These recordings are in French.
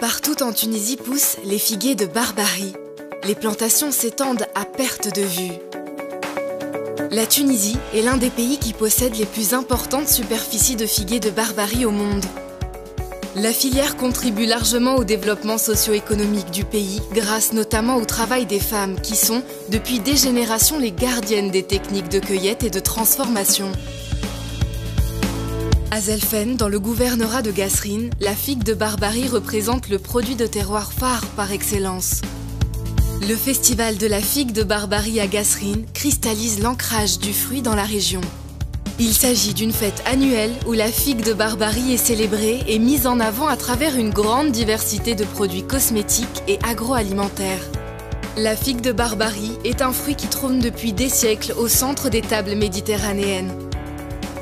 Partout en Tunisie poussent les figuiers de Barbarie. Les plantations s'étendent à perte de vue. La Tunisie est l'un des pays qui possède les plus importantes superficies de figuiers de Barbarie au monde. La filière contribue largement au développement socio-économique du pays, grâce notamment au travail des femmes qui sont, depuis des générations, les gardiennes des techniques de cueillette et de transformation. À Zelfen, dans le gouvernorat de Gasserine, la figue de Barbarie représente le produit de terroir phare par excellence. Le festival de la figue de Barbarie à Gasserine cristallise l'ancrage du fruit dans la région. Il s'agit d'une fête annuelle où la figue de Barbarie est célébrée et mise en avant à travers une grande diversité de produits cosmétiques et agroalimentaires. La figue de Barbarie est un fruit qui trône depuis des siècles au centre des tables méditerranéennes.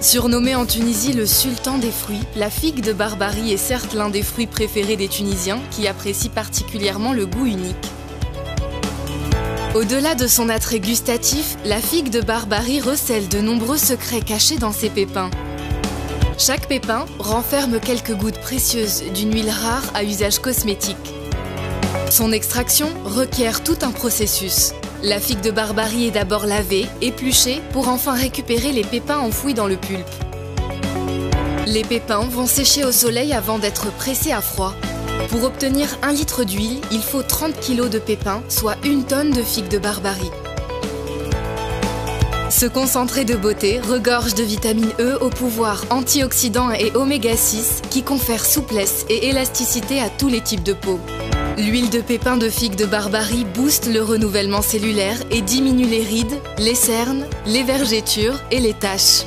Surnommée en Tunisie le sultan des fruits, la figue de Barbarie est certes l'un des fruits préférés des Tunisiens qui apprécient particulièrement le goût unique. Au-delà de son attrait gustatif, la figue de Barbarie recèle de nombreux secrets cachés dans ses pépins. Chaque pépin renferme quelques gouttes précieuses d'une huile rare à usage cosmétique. Son extraction requiert tout un processus. La figue de Barbarie est d'abord lavée, épluchée, pour enfin récupérer les pépins enfouis dans le pulpe. Les pépins vont sécher au soleil avant d'être pressés à froid. Pour obtenir 1 litre d'huile, il faut 30 kg de pépins, soit 1 tonne de figue de Barbarie. Ce concentré de beauté regorge de vitamine E au pouvoir antioxydant et oméga 6 qui confère souplesse et élasticité à tous les types de peau. L'huile de pépins de figue de Barbarie booste le renouvellement cellulaire et diminue les rides, les cernes, les vergetures et les taches.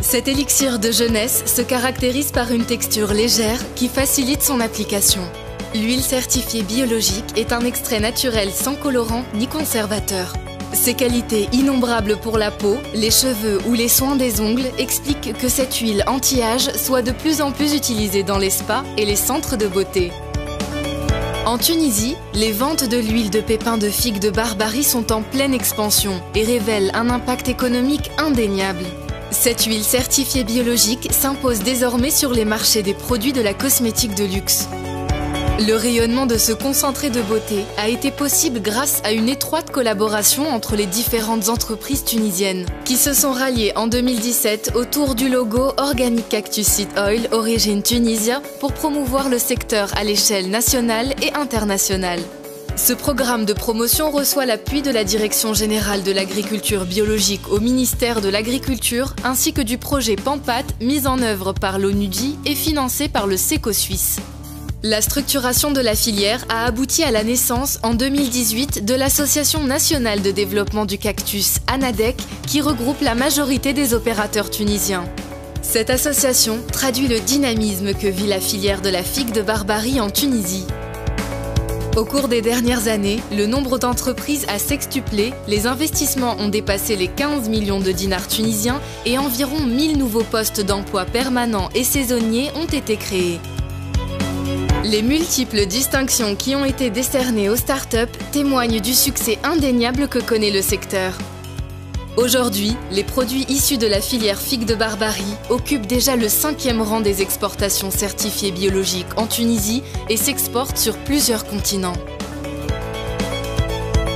Cet élixir de jeunesse se caractérise par une texture légère qui facilite son application. L'huile certifiée biologique est un extrait naturel sans colorant ni conservateur. Ses qualités innombrables pour la peau, les cheveux ou les soins des ongles expliquent que cette huile anti-âge soit de plus en plus utilisée dans les spas et les centres de beauté. En Tunisie, les ventes de l'huile de pépins de figue de Barbarie sont en pleine expansion et révèlent un impact économique indéniable. Cette huile certifiée biologique s'impose désormais sur les marchés des produits de la cosmétique de luxe. Le rayonnement de ce concentré de beauté a été possible grâce à une étroite collaboration entre les différentes entreprises tunisiennes, qui se sont ralliées en 2017 autour du logo Organic Cactus Seed Oil Origine Tunisia pour promouvoir le secteur à l'échelle nationale et internationale. Ce programme de promotion reçoit l'appui de la Direction générale de l'agriculture biologique au ministère de l'Agriculture ainsi que du projet PAMPAT mis en œuvre par l'ONUDI et financé par le SECO Suisse. La structuration de la filière a abouti à la naissance en 2018 de l'Association nationale de développement du cactus, ANADEC, qui regroupe la majorité des opérateurs tunisiens. Cette association traduit le dynamisme que vit la filière de la figue de Barbarie en Tunisie. Au cours des dernières années, le nombre d'entreprises a sextuplé, les investissements ont dépassé les 15 millions de dinars tunisiens et environ 1000 nouveaux postes d'emploi permanents et saisonniers ont été créés. Les multiples distinctions qui ont été décernées aux startups témoignent du succès indéniable que connaît le secteur. Aujourd'hui, les produits issus de la filière figue de Barbarie occupent déjà le 5e rang des exportations certifiées biologiques en Tunisie et s'exportent sur plusieurs continents.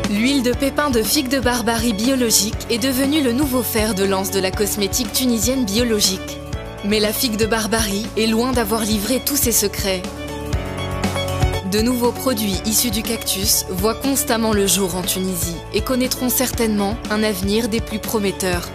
L'huile de pépins de figue de Barbarie biologique est devenue le nouveau fer de lance de la cosmétique tunisienne biologique. Mais la figue de Barbarie est loin d'avoir livré tous ses secrets. De nouveaux produits issus du cactus voient constamment le jour en Tunisie et connaîtront certainement un avenir des plus prometteurs.